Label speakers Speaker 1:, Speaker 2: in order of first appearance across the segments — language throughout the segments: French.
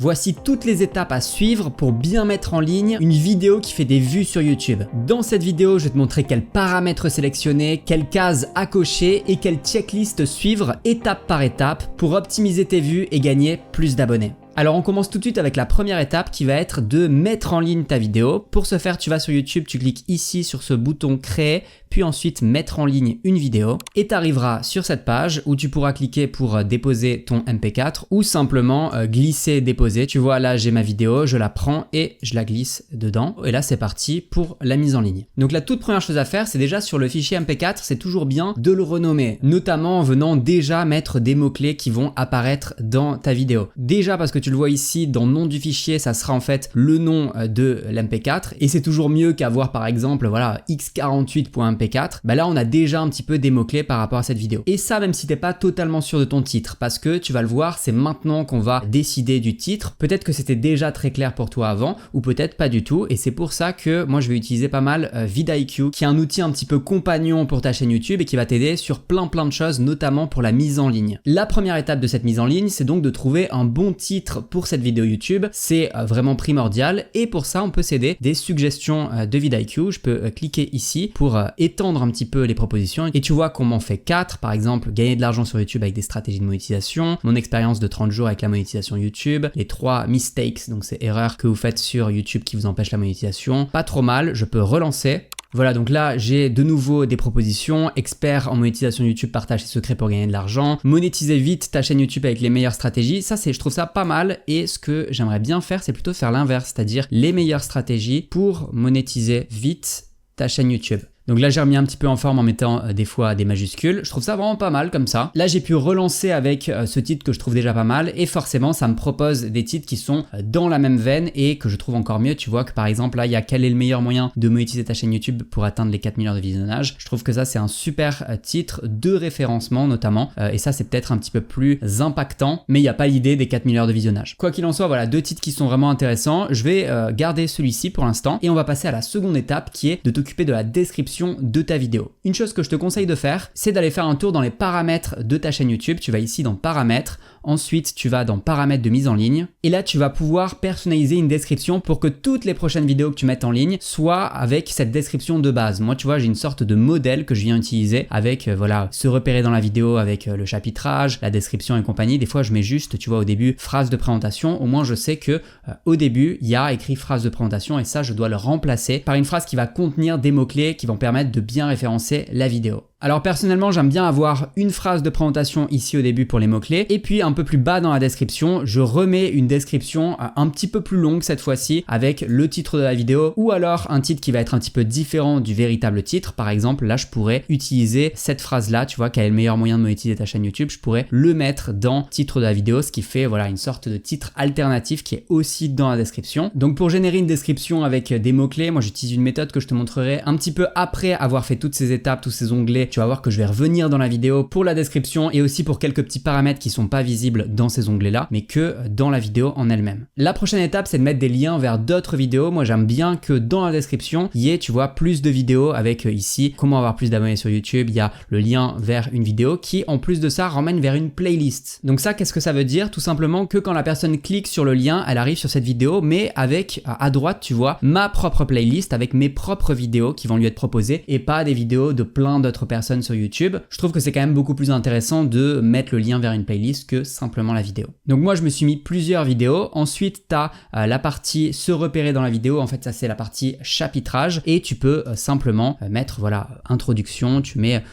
Speaker 1: Voici toutes les étapes à suivre pour bien mettre en ligne une vidéo qui fait des vues sur YouTube. Dans cette vidéo, je vais te montrer quels paramètres sélectionner, quelles cases à cocher et quelle checklist suivre étape par étape pour optimiser tes vues et gagner plus d'abonnés. Alors on commence tout de suite avec la première étape qui va être de mettre en ligne ta vidéo. Pour ce faire, tu vas sur YouTube, tu cliques ici sur ce bouton créer, puis ensuite mettre en ligne une vidéo et tu arriveras sur cette page où tu pourras cliquer pour déposer ton MP4 ou simplement glisser déposer. Tu vois là j'ai ma vidéo, je la prends et je la glisse dedans et là c'est parti pour la mise en ligne. Donc la toute première chose à faire, c'est déjà sur le fichier MP4, c'est toujours bien de le renommer, notamment en venant déjà mettre des mots-clés qui vont apparaître dans ta vidéo. Déjà parce que tu le vois ici dans le nom du fichier, ça sera en fait le nom de l'MP4 et c'est toujours mieux qu'avoir par exemple voilà x48.mp4. Bah là on a déjà un petit peu des mots-clés par rapport à cette vidéo. Et ça même si t'es pas totalement sûr de ton titre parce que tu vas le voir, c'est maintenant qu'on va décider du titre. Peut-être que c'était déjà très clair pour toi avant ou peut-être pas du tout et c'est pour ça que moi je vais utiliser pas mal vidIQ qui est un outil un petit peu compagnon pour ta chaîne YouTube et qui va t'aider sur plein de choses, notamment pour la mise en ligne. La première étape de cette mise en ligne, c'est donc de trouver un bon titre pour cette vidéo YouTube. C'est vraiment primordial et pour ça on peut s'aider des suggestions de vidIQ. Je peux cliquer ici pour étendre un petit peu les propositions et tu vois qu'on m'en fait 4, par exemple gagner de l'argent sur YouTube avec des stratégies de monétisation, mon expérience de 30 jours avec la monétisation YouTube, les 3 mistakes, donc c'est erreurs que vous faites sur YouTube qui vous empêchent la monétisation. Pas trop mal, je peux relancer. Voilà, donc là, j'ai de nouveau des propositions. Expert en monétisation YouTube, partage ses secrets pour gagner de l'argent. Monétiser vite ta chaîne YouTube avec les meilleures stratégies. Ça, je trouve ça pas mal. Et ce que j'aimerais bien faire, c'est plutôt faire l'inverse, c'est-à-dire les meilleures stratégies pour monétiser vite ta chaîne YouTube. Donc là j'ai remis un petit peu en forme en mettant des fois des majuscules, je trouve ça vraiment pas mal comme ça. Là j'ai pu relancer avec ce titre que je trouve déjà pas mal et forcément ça me propose des titres qui sont dans la même veine et que je trouve encore mieux. Tu vois que par exemple là il y a quel est le meilleur moyen de monétiser ta chaîne YouTube pour atteindre les 4 millions de visionnages. Je trouve que ça c'est un super titre de référencement notamment et ça c'est peut-être un petit peu plus impactant mais il n'y a pas l'idée des 4 millions de visionnages. Quoi qu'il en soit, voilà 2 titres qui sont vraiment intéressants. Je vais garder celui-ci pour l'instant et on va passer à la seconde étape qui est de t'occuper de la description de ta vidéo. Une chose que je te conseille de faire, c'est d'aller faire un tour dans les paramètres de ta chaîne YouTube. Tu vas ici dans paramètres, ensuite tu vas dans paramètres de mise en ligne et là tu vas pouvoir personnaliser une description pour que toutes les prochaines vidéos que tu mettes en ligne soient avec cette description de base. Moi tu vois j'ai une sorte de modèle que je viens utiliser avec voilà se repérer dans la vidéo avec le chapitrage, la description et compagnie. Des fois je mets juste tu vois au début phrase de présentation, au moins je sais que au début il y a écrit phrase de présentation et ça je dois le remplacer par une phrase qui va contenir des mots-clés qui vont permettre de bien référencer la vidéo. Alors personnellement j'aime bien avoir une phrase de présentation ici au début pour les mots-clés et puis un peu plus bas dans la description je remets une description un petit peu plus longue cette fois-ci avec le titre de la vidéo ou alors un titre qui va être un petit peu différent du véritable titre. Par exemple là je pourrais utiliser cette phrase là, tu vois quel est le meilleur moyen de monétiser ta chaîne YouTube, je pourrais le mettre dans le titre de la vidéo, ce qui fait voilà une sorte de titre alternatif qui est aussi dans la description. Donc pour générer une description avec des mots-clés, moi j'utilise une méthode que je te montrerai un petit peu après avoir fait toutes ces étapes, tous ces onglets. Tu vas voir que je vais revenir dans la vidéo pour la description et aussi pour quelques petits paramètres qui sont pas visibles dans ces onglets là mais que dans la vidéo en elle-même. La prochaine étape c'est de mettre des liens vers d'autres vidéos. Moi j'aime bien que dans la description il y ait tu vois plus de vidéos avec ici comment avoir plus d'abonnés sur YouTube, il y a le lien vers une vidéo qui en plus de ça ramène vers une playlist. Donc ça qu'est-ce que ça veut dire? Tout simplement que quand la personne clique sur le lien elle arrive sur cette vidéo mais avec à droite tu vois ma propre playlist avec mes propres vidéos qui vont lui être proposées et pas des vidéos de plein d'autres personnes sur YouTube. Je trouve que c'est quand même beaucoup plus intéressant de mettre le lien vers une playlist que simplement la vidéo. Donc moi je me suis mis plusieurs vidéos. Ensuite tu as la partie se repérer dans la vidéo. En fait ça c'est la partie chapitrage et tu peux simplement mettre voilà introduction, tu mets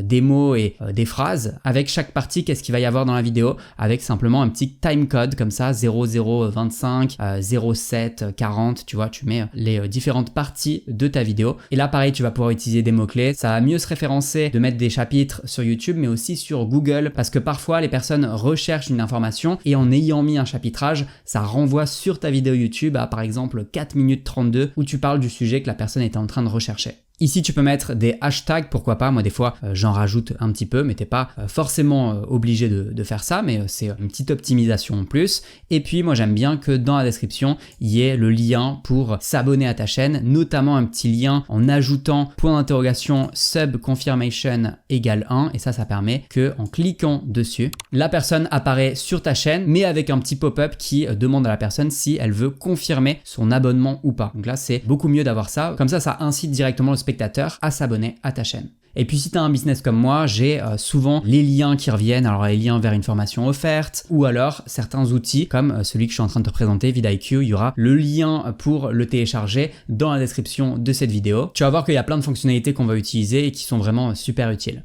Speaker 1: des mots et des phrases avec chaque partie qu'est-ce qu'il va y avoir dans la vidéo avec simplement un petit timecode comme ça 0025 07 40 tu vois tu mets les différentes parties de ta vidéo et là pareil tu vas pouvoir utiliser des mots-clés. Ça va mieux se référencer de mettre des chapitres sur YouTube mais aussi sur Google parce que parfois les personnes recherchent une information et en ayant mis un chapitrage ça renvoie sur ta vidéo YouTube à par exemple 4 minutes 32 où tu parles du sujet que la personne était en train de rechercher. Ici, tu peux mettre des hashtags, pourquoi pas. Moi, des fois, j'en rajoute un petit peu, mais t'es pas forcément obligé de faire ça, mais c'est une petite optimisation en plus. Et puis, moi, j'aime bien que dans la description, il y ait le lien pour s'abonner à ta chaîne, notamment un petit lien en ajoutant point d'interrogation sub confirmation égale 1. Et ça permet que en cliquant dessus, la personne apparaît sur ta chaîne, mais avec un petit pop-up qui demande à la personne si elle veut confirmer son abonnement ou pas. Donc là, c'est beaucoup mieux d'avoir ça. Comme ça incite directement le spectateur à s'abonner à ta chaîne. Et puis si tu as un business comme moi, j'ai souvent les liens qui reviennent, alors les liens vers une formation offerte ou alors certains outils comme celui que je suis en train de te présenter, vidIQ, il y aura le lien pour le télécharger dans la description de cette vidéo. Tu vas voir qu'il y a plein de fonctionnalités qu'on va utiliser et qui sont vraiment super utiles.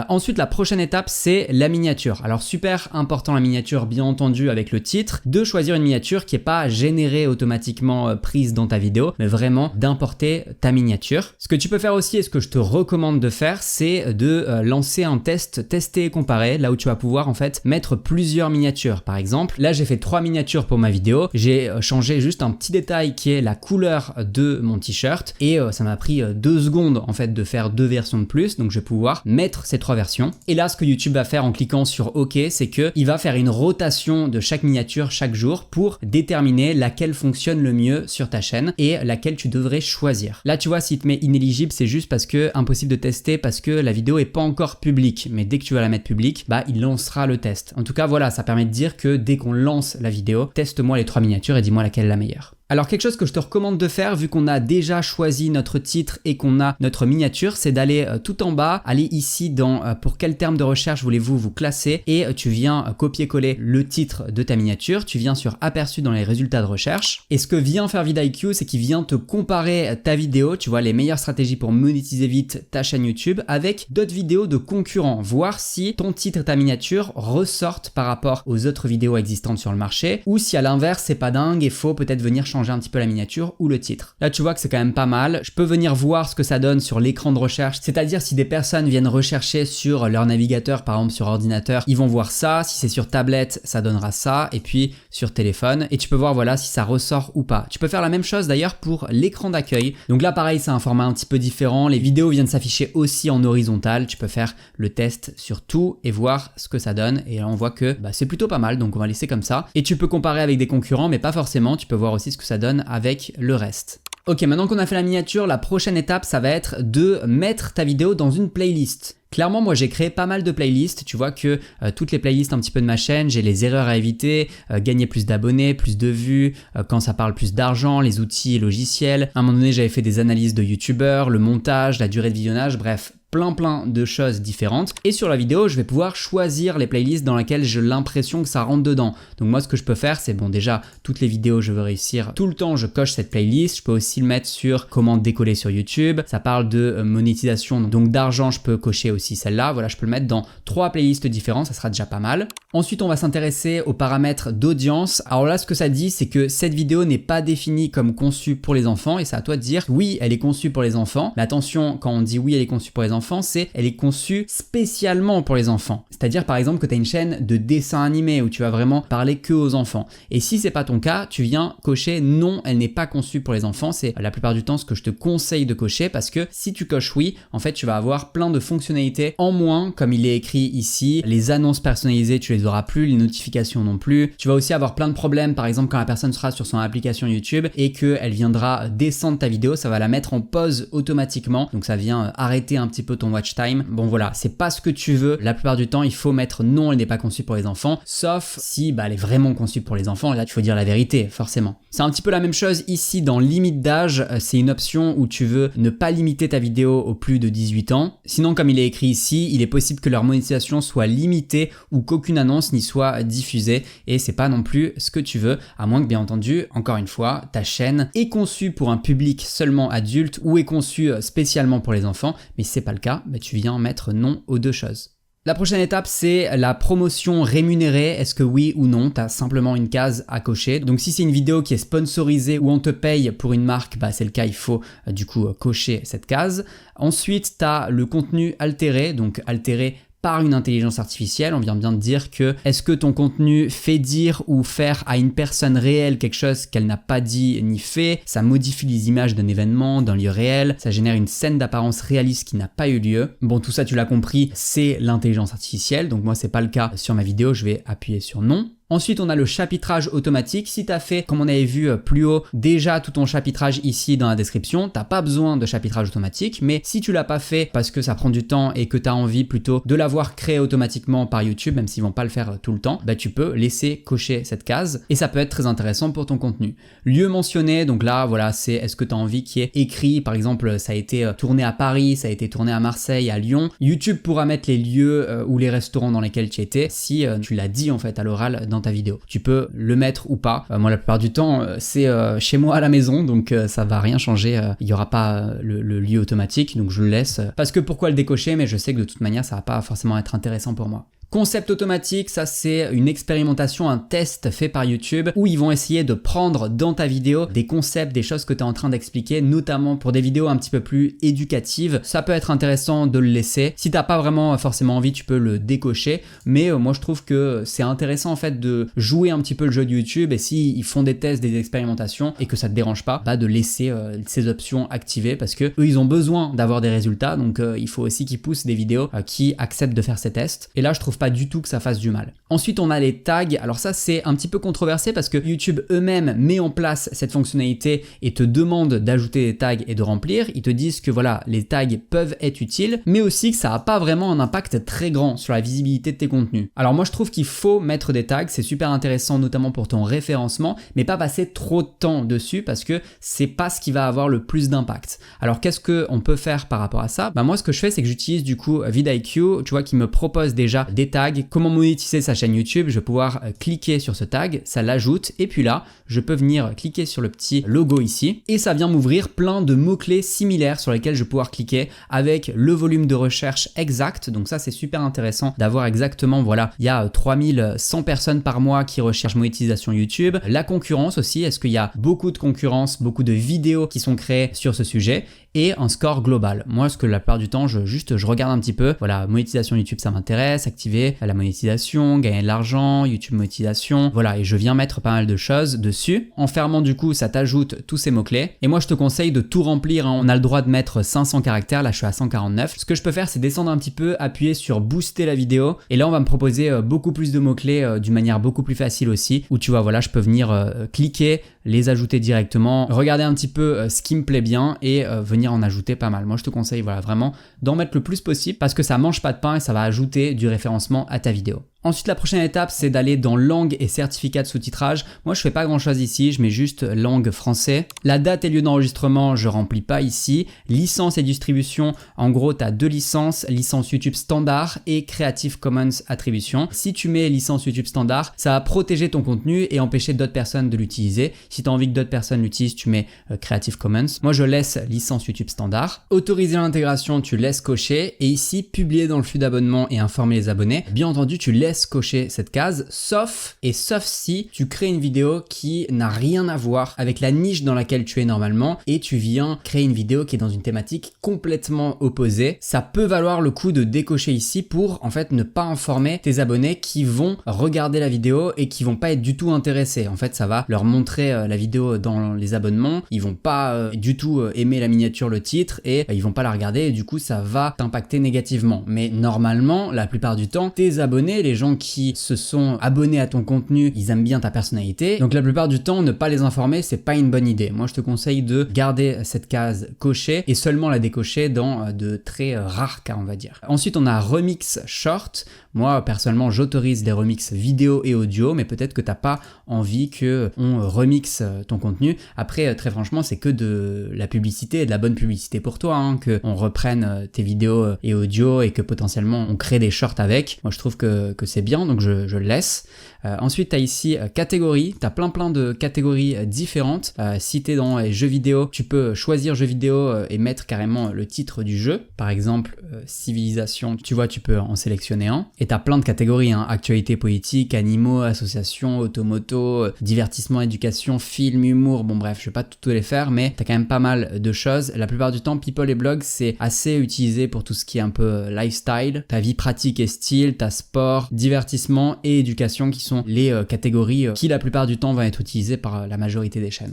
Speaker 1: Ensuite, la prochaine étape, c'est la miniature. Alors super important la miniature, bien entendu, avec le titre, de choisir une miniature qui n'est pas générée automatiquement prise dans ta vidéo, mais vraiment d'importer ta miniature. Ce que tu peux faire aussi et ce que je te recommande de faire, c'est de lancer un test, tester et comparer, là où tu vas pouvoir en fait mettre plusieurs miniatures. Par exemple, là j'ai fait 3 miniatures pour ma vidéo, j'ai changé juste un petit détail qui est la couleur de mon t-shirt et ça m'a pris 2 secondes en fait de faire 2 versions de plus, donc je vais pouvoir mettre ces 3 versions. Et là, ce que YouTube va faire en cliquant sur OK, c'est qu'il va faire une rotation de chaque miniature chaque jour pour déterminer laquelle fonctionne le mieux sur ta chaîne et laquelle tu devrais choisir. Là, tu vois, s'il te met inéligible, c'est juste parce que impossible de tester parce que la vidéo est pas encore publique. Mais dès que tu vas la mettre publique, il lancera le test. En tout cas, voilà, ça permet de dire que dès qu'on lance la vidéo, teste-moi les 3 miniatures et dis-moi laquelle est la meilleure. Alors quelque chose que je te recommande de faire vu qu'on a déjà choisi notre titre et qu'on a notre miniature, c'est d'aller tout en bas, aller ici dans pour quel terme de recherche voulez-vous vous classer et tu viens copier-coller le titre de ta miniature, tu viens sur aperçu dans les résultats de recherche et ce que vient faire vidIQ, c'est qu'il vient te comparer ta vidéo, tu vois les meilleures stratégies pour monétiser vite ta chaîne YouTube avec d'autres vidéos de concurrents, voir si ton titre et ta miniature ressortent par rapport aux autres vidéos existantes sur le marché ou si à l'inverse c'est pas dingue et faut peut-être venir changer un petit peu la miniature ou le titre. Là tu vois que c'est quand même pas mal. Je peux venir voir ce que ça donne sur l'écran de recherche, c'est-à-dire si des personnes viennent rechercher sur leur navigateur, par exemple sur ordinateur, ils vont voir ça, si c'est sur tablette ça donnera ça et puis sur téléphone et tu peux voir voilà si ça ressort ou pas. Tu peux faire la même chose d'ailleurs pour l'écran d'accueil. Donc là pareil c'est un format un petit peu différent, les vidéos viennent s'afficher aussi en horizontal, tu peux faire le test sur tout et voir ce que ça donne et là on voit que c'est plutôt pas mal donc on va laisser comme ça et tu peux comparer avec des concurrents mais pas forcément, tu peux voir aussi ce que ça donne avec le reste. Ok, maintenant qu'on a fait la miniature, la prochaine étape, ça va être de mettre ta vidéo dans une playlist. Clairement, moi j'ai créé pas mal de playlists, tu vois que toutes les playlists un petit peu de ma chaîne, j'ai les erreurs à éviter, gagner plus d'abonnés, plus de vues, quand ça parle plus d'argent, les outils et logiciels. À un moment donné, j'avais fait des analyses de youtubeurs, le montage, la durée de visionnage, bref, plein de choses différentes. Et sur la vidéo, je vais pouvoir choisir les playlists dans lesquelles j'ai l'impression que ça rentre dedans. Donc moi, ce que je peux faire, c'est bon déjà, toutes les vidéos, je veux réussir. Tout le temps, je coche cette playlist. Je peux aussi le mettre sur comment décoller sur YouTube. Ça parle de monétisation, donc d'argent, je peux cocher aussi celle-là. Voilà, je peux le mettre dans 3 playlists différentes, ça sera déjà pas mal. Ensuite, on va s'intéresser aux paramètres d'audience. Alors là, ce que ça dit, c'est que cette vidéo n'est pas définie comme conçue pour les enfants et c'est à toi de dire oui, elle est conçue pour les enfants. Mais attention, quand on dit oui, elle est conçue pour les enfants, c'est elle est conçue spécialement pour les enfants. C'est-à-dire par exemple que tu as une chaîne de dessin animé où tu vas vraiment parler que aux enfants. Et si c'est pas ton cas, tu viens cocher non, elle n'est pas conçue pour les enfants. C'est la plupart du temps ce que je te conseille de cocher parce que si tu coches oui, en fait tu vas avoir plein de fonctionnalités en moins comme il est écrit ici. Les annonces personnalisées, tu les auras plus, les notifications non plus. Tu vas aussi avoir plein de problèmes par exemple quand la personne sera sur son application YouTube et qu'elle viendra descendre ta vidéo, ça va la mettre en pause automatiquement. Donc ça vient arrêter un petit peu ton watch time. Bon voilà, c'est pas ce que tu veux. La plupart du temps, il faut mettre non, elle n'est pas conçue pour les enfants, sauf si elle est vraiment conçue pour les enfants. Là, il faut dire la vérité, forcément. C'est un petit peu la même chose ici dans limite d'âge. C'est une option où tu veux ne pas limiter ta vidéo aux plus de 18 ans. Sinon, comme il est écrit ici, il est possible que leur monétisation soit limitée ou qu'aucune annonce n'y soit diffusée et c'est pas non plus ce que tu veux, à moins que bien entendu, encore une fois, ta chaîne est conçue pour un public seulement adulte ou est conçue spécialement pour les enfants, mais si c'est pas le cas, tu viens mettre non aux deux choses. La prochaine étape, c'est la promotion rémunérée. Est-ce que oui ou non? Tu as simplement une case à cocher. Donc si c'est une vidéo qui est sponsorisée ou on te paye pour une marque, c'est le cas, il faut du coup cocher cette case. Ensuite, tu as le contenu altéré, donc altéré par une intelligence artificielle. On vient bien de dire que est-ce que ton contenu fait dire ou faire à une personne réelle quelque chose qu'elle n'a pas dit ni fait, ça modifie les images d'un événement, d'un lieu réel, ça génère une scène d'apparence réaliste qui n'a pas eu lieu. Bon, tout ça tu l'as compris, c'est l'intelligence artificielle, donc moi c'est pas le cas sur ma vidéo, je vais appuyer sur non. Ensuite, on a le chapitrage automatique. Si tu as fait, comme on avait vu plus haut, déjà tout ton chapitrage ici dans la description, t'as pas besoin de chapitrage automatique, mais si tu l'as pas fait parce que ça prend du temps et que tu as envie plutôt de l'avoir créé automatiquement par YouTube, même s'ils vont pas le faire tout le temps, bah tu peux laisser cocher cette case et ça peut être très intéressant pour ton contenu. Lieu mentionné, donc là, voilà, c'est est-ce que tu as envie qu'il y ait écrit, par exemple, ça a été tourné à Paris, ça a été tourné à Marseille, à Lyon. YouTube pourra mettre les lieux ou les restaurants dans lesquels tu étais si tu l'as dit en fait à l'oral dans ta vidéo. Tu peux le mettre ou pas. Moi, la plupart du temps, c'est chez moi à la maison, donc ça va rien changer. Il n'y aura pas le lieu automatique, donc je le laisse. Parce que pourquoi le décocher? Mais je sais que de toute manière, ça va pas forcément être intéressant pour moi. Concept automatique, ça c'est une expérimentation, un test fait par YouTube où ils vont essayer de prendre dans ta vidéo des concepts, des choses que tu es en train d'expliquer, notamment pour des vidéos un petit peu plus éducatives. Ça peut être intéressant de le laisser. Si t'as pas vraiment forcément envie, tu peux le décocher. Mais moi je trouve que c'est intéressant en fait de jouer un petit peu le jeu de YouTube et si ils font des tests, des expérimentations et que ça te dérange pas, bah de laisser ces options activées parce que eux ils ont besoin d'avoir des résultats. Donc il faut aussi qu'ils poussent des vidéos qui acceptent de faire ces tests. Et là je trouve pas du tout que ça fasse du mal. Ensuite, on a les tags. Alors ça, c'est un petit peu controversé parce que YouTube eux-mêmes met en place cette fonctionnalité et te demande d'ajouter des tags et de remplir. Ils te disent que voilà, les tags peuvent être utiles, mais aussi que ça n'a pas vraiment un impact très grand sur la visibilité de tes contenus. Alors moi, je trouve qu'il faut mettre des tags. C'est super intéressant, notamment pour ton référencement, mais pas passer trop de temps dessus parce que c'est pas ce qui va avoir le plus d'impact. Alors qu'est-ce qu'on peut faire par rapport à ça? Bah moi, ce que je fais, c'est que j'utilise du coup vidIQ, tu vois, qui me propose déjà des tags. Comment monétiser sa chaîne YouTube? Je vais pouvoir cliquer sur ce tag, ça l'ajoute et puis là, je peux venir cliquer sur le petit logo ici et ça vient m'ouvrir plein de mots-clés similaires sur lesquels je vais pouvoir cliquer avec le volume de recherche exact. Donc ça, c'est super intéressant d'avoir exactement, voilà, il y a 3100 personnes par mois qui recherchent monétisation YouTube. La concurrence aussi, est-ce qu'il y a beaucoup de concurrence, beaucoup de vidéos qui sont créées sur ce sujet et un score global. Moi, ce que la plupart du temps, je regarde un petit peu, voilà, monétisation YouTube, ça m'intéresse, activer la monétisation, gagner de l'argent, YouTube monétisation, voilà, et je viens mettre pas mal de choses dessus. En fermant du coup, ça t'ajoute tous ces mots-clés. Et moi, je te conseille de tout remplir, hein. On a le droit de mettre 500 caractères, là je suis à 149. Ce que je peux faire, c'est descendre un petit peu, appuyer sur booster la vidéo, et là on va me proposer beaucoup plus de mots-clés d'une manière beaucoup plus facile aussi, où tu vois, voilà, je peux venir cliquer, les ajouter directement, regarder un petit peu ce qui me plaît bien et venir en ajouter pas mal. Moi je te conseille voilà vraiment d'en mettre le plus possible parce que ça mange pas de pain et ça va ajouter du référencement à ta vidéo. Ensuite, la prochaine étape, c'est d'aller dans langue et certificat de sous-titrage. Moi, je fais pas grand chose ici, je mets juste langue français. La date et lieu d'enregistrement, je remplis pas ici. Licence et distribution, en gros, tu as deux licences, licence YouTube standard et Creative Commons attribution. Si tu mets licence YouTube standard, ça va protéger ton contenu et empêcher d'autres personnes de l'utiliser. Si tu as envie que d'autres personnes l'utilisent, tu mets Creative Commons. Moi, je laisse licence YouTube standard. Autoriser l'intégration, tu laisses cocher. Et ici, publier dans le flux d'abonnement et informer les abonnés. Bien entendu, tu laisses cocher cette case, sauf si tu crées une vidéo qui n'a rien à voir avec la niche dans laquelle tu es normalement et tu viens créer une vidéo qui est dans une thématique complètement opposée. Ça peut valoir le coup de décocher ici pour en fait ne pas informer tes abonnés qui vont regarder la vidéo et qui vont pas être du tout intéressés. En fait, ça va leur montrer la vidéo dans les abonnements, ils vont pas du tout aimer la miniature, le titre et ils vont pas la regarder et du coup ça va t'impacter négativement. Mais normalement, la plupart du temps, tes abonnés, les gens qui se sont abonnés à ton contenu, ils aiment bien ta personnalité. Donc la plupart du temps, ne pas les informer, c'est pas une bonne idée. Moi, je te conseille de garder cette case cochée et seulement la décocher dans de très rares cas, on va dire. Ensuite, on a remix short. Moi, personnellement, j'autorise les remixes vidéo et audio, mais peut-être que t'as pas envie que on remixe ton contenu. Après, très franchement, c'est que de la publicité et de la bonne publicité pour toi, hein, que on reprenne tes vidéos et audio et que potentiellement on crée des shorts avec. Moi, je trouve que que c'est bien, donc je le laisse. Ensuite, tu as ici catégories, tu as plein de catégories différentes. Si tu es dans les jeux vidéo, tu peux choisir jeux vidéo et mettre carrément le titre du jeu. Par exemple, civilisation, tu vois, tu peux en sélectionner un. Et tu as plein de catégories, hein, actualité politique, animaux, associations, automoto, divertissement, éducation, film, humour, bon bref, je vais pas tout les faire, mais tu as quand même pas mal de choses. La plupart du temps, people et blog, c'est assez utilisé pour tout ce qui est un peu lifestyle, ta vie pratique et style, ta sport, divertissement et éducation qui sont les catégories qui la plupart du temps vont être utilisées par la majorité des chaînes.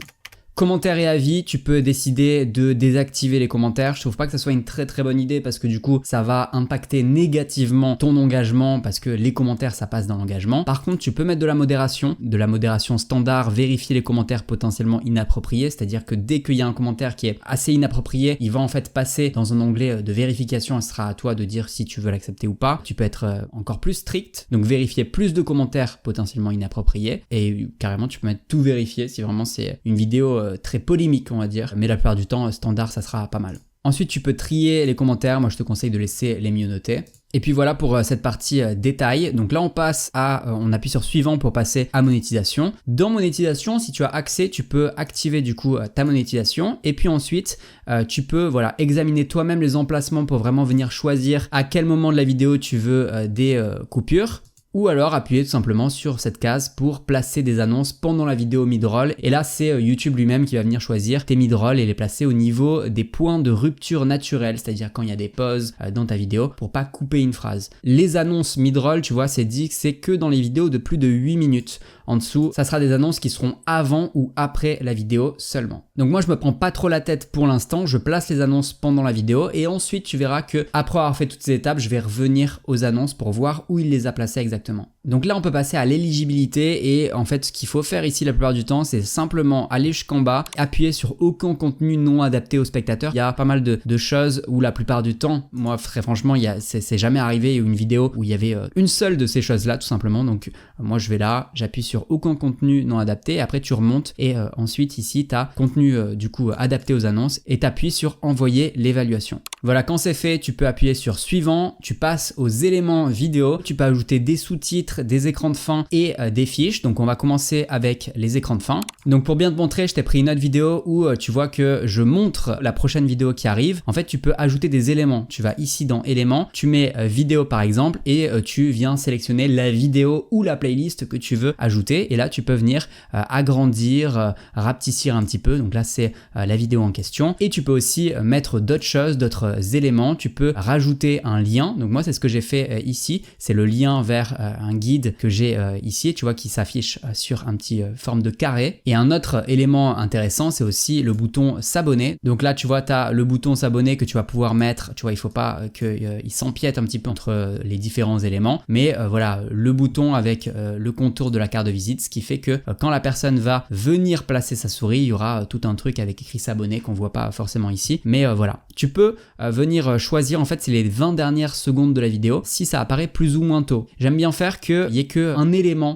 Speaker 1: Commentaires et avis, tu peux décider de désactiver les commentaires. Je trouve pas que ça soit une très bonne idée parce que du coup ça va impacter négativement ton engagement parce que les commentaires ça passe dans l'engagement. Par contre tu peux mettre de la modération standard, vérifier les commentaires potentiellement inappropriés, c'est-à-dire que dès qu'il y a un commentaire qui est assez inapproprié, il va en fait passer dans un onglet de vérification et ce sera à toi de dire si tu veux l'accepter ou pas. Tu peux être encore plus strict, donc vérifier plus de commentaires potentiellement inappropriés et carrément tu peux mettre tout vérifier si vraiment c'est une vidéo très polémique on va dire, mais la plupart du temps standard ça sera pas mal. Ensuite tu peux trier les commentaires, moi je te conseille de laisser les mieux notés. Et puis voilà pour cette partie détail. Donc là on passe on appuie sur suivant pour passer à monétisation. Dans monétisation, si tu as accès, tu peux activer du coup ta monétisation. Et puis ensuite, tu peux examiner toi-même les emplacements pour vraiment venir choisir à quel moment de la vidéo tu veux des coupures. Ou alors appuyer tout simplement sur cette case pour placer des annonces pendant la vidéo mid-roll. Et là, c'est YouTube lui-même qui va venir choisir tes mid-roll et les placer au niveau des points de rupture naturelle, c'est-à-dire quand il y a des pauses dans ta vidéo pour pas couper une phrase. Les annonces mid-roll, tu vois, c'est dit que c'est que dans les vidéos de plus de 8 minutes. En dessous, ça sera des annonces qui seront avant ou après la vidéo seulement. Donc moi, je me prends pas trop la tête pour l'instant, je place les annonces pendant la vidéo et ensuite tu verras que après avoir fait toutes ces étapes, je vais revenir aux annonces pour voir où il les a placées exactement. Donc là, on peut passer à l'éligibilité et en fait, ce qu'il faut faire ici la plupart du temps, c'est simplement aller jusqu'en bas, appuyer sur aucun contenu non adapté aux spectateurs. Il y a pas mal de choses où la plupart du temps, moi très franchement, c'est jamais arrivé une vidéo où il y avait une seule de ces choses-là tout simplement. Donc moi, je vais là, j'appuie sur aucun contenu non adapté, après tu remontes et ensuite ici, tu as contenu du coup adapté aux annonces et tu appuies sur envoyer l'évaluation. Voilà, quand c'est fait, tu peux appuyer sur suivant, tu passes aux éléments vidéo, tu peux ajouter des sous-titres, des écrans de fin et des fiches. Donc on va commencer avec les écrans de fin. Donc pour bien te montrer, je t'ai pris une autre vidéo où tu vois que je montre la prochaine vidéo qui arrive. En fait, tu peux ajouter des éléments. Tu vas ici dans éléments, tu mets vidéo par exemple et tu viens sélectionner la vidéo ou la playlist que tu veux ajouter et là tu peux venir agrandir, rapetissir un petit peu. Donc là c'est la vidéo en question et tu peux aussi mettre d'autres choses, d'autres éléments. Tu peux rajouter un lien. Donc moi c'est ce que j'ai fait ici, c'est le lien vers un guide que j'ai ici, tu vois, qui s'affiche sur un petit forme de carré. Et un autre élément intéressant, c'est aussi le bouton s'abonner. Donc là, tu vois, tu as le bouton s'abonner que tu vas pouvoir mettre, tu vois, il faut pas qu'il s'empiète un petit peu entre les différents éléments, mais voilà, le bouton avec le contour de la carte de visite, ce qui fait que quand la personne va venir placer sa souris, il y aura tout un truc avec écrit s'abonner qu'on voit pas forcément ici, mais voilà. Tu peux venir choisir, en fait, c'est les 20 dernières secondes de la vidéo, si ça apparaît plus ou moins tôt. J'aime bien faire qu'il n'y ait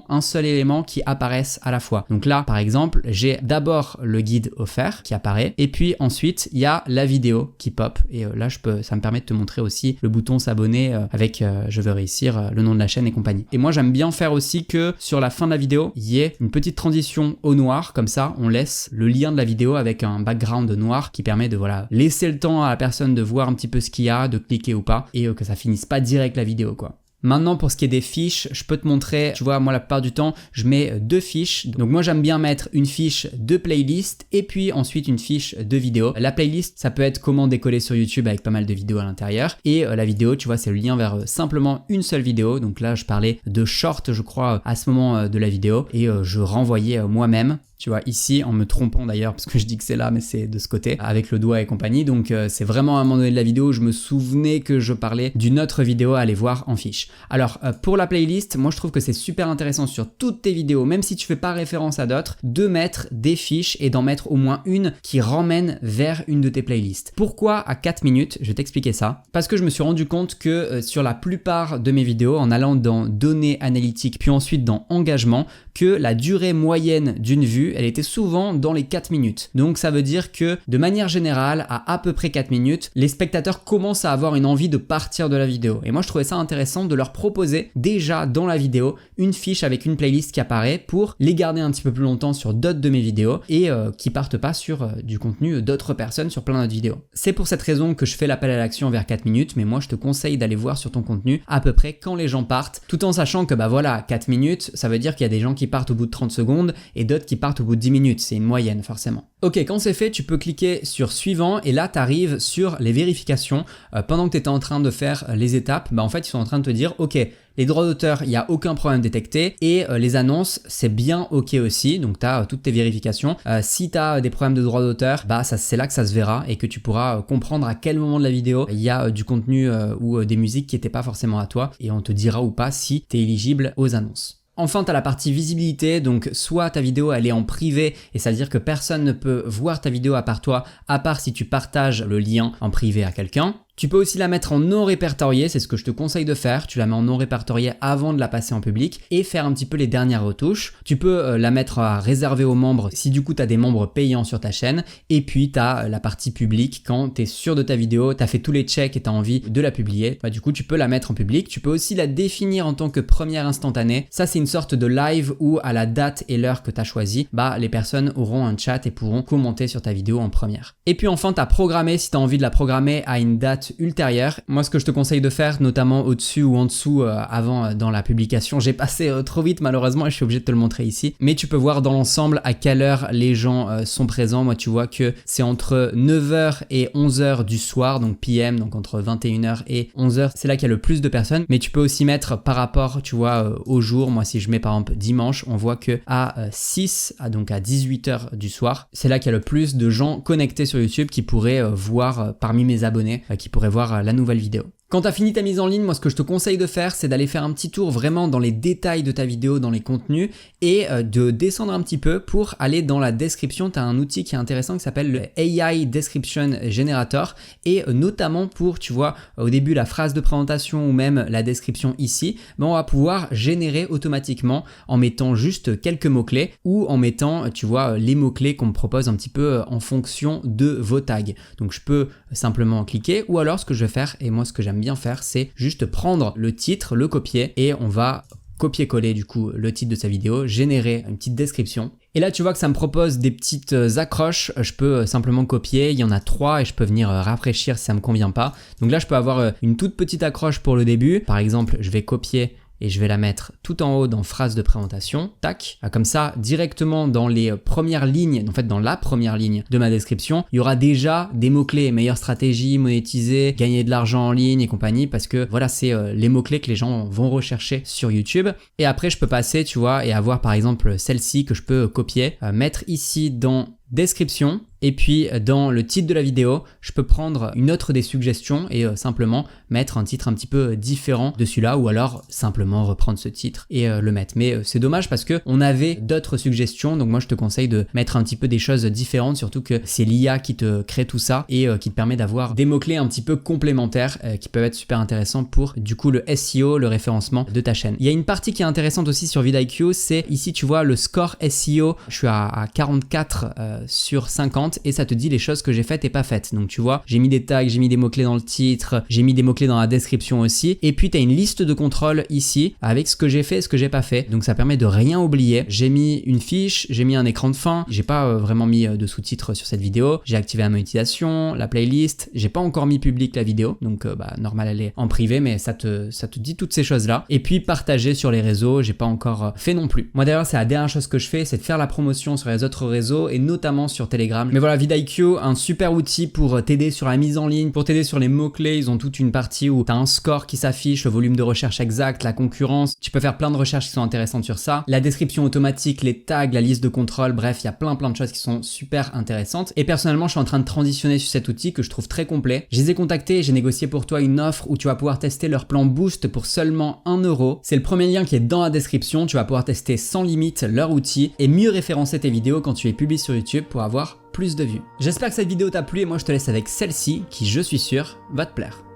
Speaker 1: un seul élément qui apparaisse à la fois. Donc là, par exemple, j'ai d'abord le guide offert qui apparaît et puis ensuite, il y a la vidéo qui pop et là, ça me permet de te montrer aussi le bouton s'abonner avec je veux réussir, le nom de la chaîne et compagnie. Et moi, j'aime bien faire aussi que sur la fin de la vidéo, il y ait une petite transition au noir, comme ça, on laisse le lien de la vidéo avec un background noir qui permet de laisser le temps à la personne de voir un petit peu ce qu'il y a, de cliquer ou pas et que ça finisse pas direct la vidéo quoi. Maintenant, pour ce qui est des fiches, je peux te montrer, tu vois, moi la plupart du temps, je mets 2 fiches. Donc moi, j'aime bien mettre une fiche de playlist et puis ensuite une fiche de vidéo. La playlist, ça peut être comment décoller sur YouTube avec pas mal de vidéos à l'intérieur. Et la vidéo, tu vois, c'est le lien vers simplement une seule vidéo. Donc là, je parlais de short, je crois, à ce moment de la vidéo et je renvoyais moi-même. Tu vois, ici, en me trompant d'ailleurs, parce que je dis que c'est là, mais c'est de ce côté, avec le doigt et compagnie. Donc, c'est vraiment à un moment donné de la vidéo, je me souvenais que je parlais d'une autre vidéo à aller voir en fiche. Alors, pour la playlist, moi, je trouve que c'est super intéressant sur toutes tes vidéos, même si tu fais pas référence à d'autres, de mettre des fiches et d'en mettre au moins une qui ramène vers une de tes playlists. Pourquoi à 4 minutes? Je vais t'expliquer ça. Parce que je me suis rendu compte que sur la plupart de mes vidéos, en allant dans données analytiques, puis ensuite dans engagement, que la durée moyenne d'une vue vues, elle était souvent dans les 4 minutes. Donc ça veut dire que de manière générale, à peu près 4 minutes, les spectateurs commencent à avoir une envie de partir de la vidéo. Et moi je trouvais ça intéressant de leur proposer déjà dans la vidéo une fiche avec une playlist qui apparaît pour les garder un petit peu plus longtemps sur d'autres de mes vidéos et qui partent pas sur du contenu d'autres personnes sur plein d'autres vidéos. C'est pour cette raison que je fais l'appel à l'action vers 4 minutes, mais moi je te conseille d'aller voir sur ton contenu à peu près quand les gens partent, tout en sachant que bah voilà, 4 minutes, ça veut dire qu'il y a des gens qui partent au bout de 30 secondes et d'autres qui partent au bout de 10 minutes, c'est une moyenne forcément. Ok, quand c'est fait, tu peux cliquer sur suivant et là tu arrives sur les vérifications. Pendant que tu étais en train de faire les étapes, bah en fait ils sont en train de te dire ok, les droits d'auteur, il n'y a aucun problème détecté et les annonces, c'est bien ok aussi, donc tu as toutes tes vérifications. Si tu as des problèmes de droits d'auteur, bah c'est là que ça se verra et que tu pourras comprendre à quel moment de la vidéo il y a du contenu ou des musiques qui n'étaient pas forcément à toi et on te dira ou pas si tu es éligible aux annonces. Enfin, tu as la partie visibilité, donc soit ta vidéo elle est en privé et ça veut dire que personne ne peut voir ta vidéo à part toi, à part si tu partages le lien en privé à quelqu'un. Tu peux aussi la mettre en non répertorié, c'est ce que je te conseille de faire. Tu la mets en non répertorié avant de la passer en public et faire un petit peu les dernières retouches. Tu peux la mettre à réserver aux membres si du coup tu as des membres payants sur ta chaîne. Et puis tu as la partie publique quand tu es sûr de ta vidéo, tu as fait tous les checks et tu as envie de la publier. Bah, du coup tu peux la mettre en public. Tu peux aussi la définir en tant que première instantanée. Ça c'est une sorte de live où à la date et l'heure que tu as choisi, bah, les personnes auront un chat et pourront commenter sur ta vidéo en première. Et puis enfin tu as programmé, si tu as envie de la programmer à une date ultérieure. Moi ce que je te conseille de faire, notamment au-dessus ou en dessous avant dans la publication, j'ai passé trop vite malheureusement et je suis obligé de te le montrer ici, mais tu peux voir dans l'ensemble à quelle heure les gens sont présents. Moi tu vois que c'est entre 9h et 11h du soir, donc PM, donc entre 21h et 11h, c'est là qu'il y a le plus de personnes, mais tu peux aussi mettre par rapport, tu vois, au jour. Moi si je mets par exemple dimanche, on voit que à 6, donc à 18h du soir, c'est là qu'il y a le plus de gens connectés sur YouTube qui pourraient voir parmi mes abonnés, qui pourraient voir la nouvelle vidéo. Quand tu as fini ta mise en ligne, moi ce que je te conseille de faire, c'est d'aller faire un petit tour vraiment dans les détails de ta vidéo, dans les contenus et de descendre un petit peu pour aller dans la description. Tu as un outil qui est intéressant qui s'appelle le AI Description Generator et notamment pour, tu vois, au début la phrase de présentation ou même la description ici, ben on va pouvoir générer automatiquement en mettant juste quelques mots-clés ou en mettant, tu vois, les mots-clés qu'on me propose un petit peu en fonction de vos tags. Donc je peux simplement cliquer ou alors ce que je vais faire, et moi ce que j'aime bien faire, c'est juste prendre le titre, le copier et on va copier-coller du coup le titre de sa vidéo, générer une petite description. Et là tu vois que ça me propose des petites accroches, je peux simplement copier, il y en a 3 et je peux venir rafraîchir si ça me convient pas. Donc là je peux avoir une toute petite accroche pour le début, par exemple je vais copier et je vais la mettre tout en haut dans phrase de présentation, tac, comme ça directement dans les premières lignes, en fait dans la première ligne de ma description, il y aura déjà des mots-clés, meilleure stratégie, monétiser, gagner de l'argent en ligne et compagnie, parce que voilà c'est les mots-clés que les gens vont rechercher sur YouTube. Et après je peux passer, tu vois, et avoir par exemple celle-ci que je peux copier, mettre ici dans description. Et puis dans le titre de la vidéo, je peux prendre une autre des suggestions et simplement mettre un titre un petit peu différent de celui-là ou alors simplement reprendre ce titre et le mettre. Mais c'est dommage parce que on avait d'autres suggestions, donc moi je te conseille de mettre un petit peu des choses différentes, surtout que c'est l'IA qui te crée tout ça et qui te permet d'avoir des mots-clés un petit peu complémentaires qui peuvent être super intéressants pour du coup le SEO, le référencement de ta chaîne. Il y a une partie qui est intéressante aussi sur vidIQ, c'est ici tu vois le score SEO, je suis à 44 sur 50 et ça te dit les choses que j'ai faites et pas faites. Donc tu vois, j'ai mis des tags, j'ai mis des mots-clés dans le titre, j'ai mis des mots-clés dans la description aussi. Et puis tu as une liste de contrôle ici avec ce que j'ai fait et ce que j'ai pas fait. Donc ça permet de rien oublier. J'ai mis une fiche, j'ai mis un écran de fin, j'ai pas vraiment mis de sous-titres sur cette vidéo. J'ai activé la monétisation, la playlist, j'ai pas encore mis public la vidéo. Donc normal elle est en privé, mais ça te dit toutes ces choses-là. Et puis partager sur les réseaux, j'ai pas encore fait non plus. Moi d'ailleurs c'est la dernière chose que je fais, c'est de faire la promotion sur les autres réseaux et notamment sur Telegram. Mais voilà, vidIQ, un super outil pour t'aider sur la mise en ligne, pour t'aider sur les mots-clés. Ils ont toute une partie où tu as un score qui s'affiche, le volume de recherche exact, la concurrence. Tu peux faire plein de recherches qui sont intéressantes sur ça. La description automatique, les tags, la liste de contrôle, bref, il y a plein de choses qui sont super intéressantes. Et personnellement, je suis en train de transitionner sur cet outil que je trouve très complet. Je les ai contactés, j'ai négocié pour toi une offre où tu vas pouvoir tester leur plan Boost pour seulement 1 €. C'est le premier lien qui est dans la description. Tu vas pouvoir tester sans limite leur outil et mieux référencer tes vidéos quand tu les publies sur YouTube pour avoir plus de vues. J'espère que cette vidéo t'a plu et moi je te laisse avec celle-ci qui, je suis sûr, va te plaire.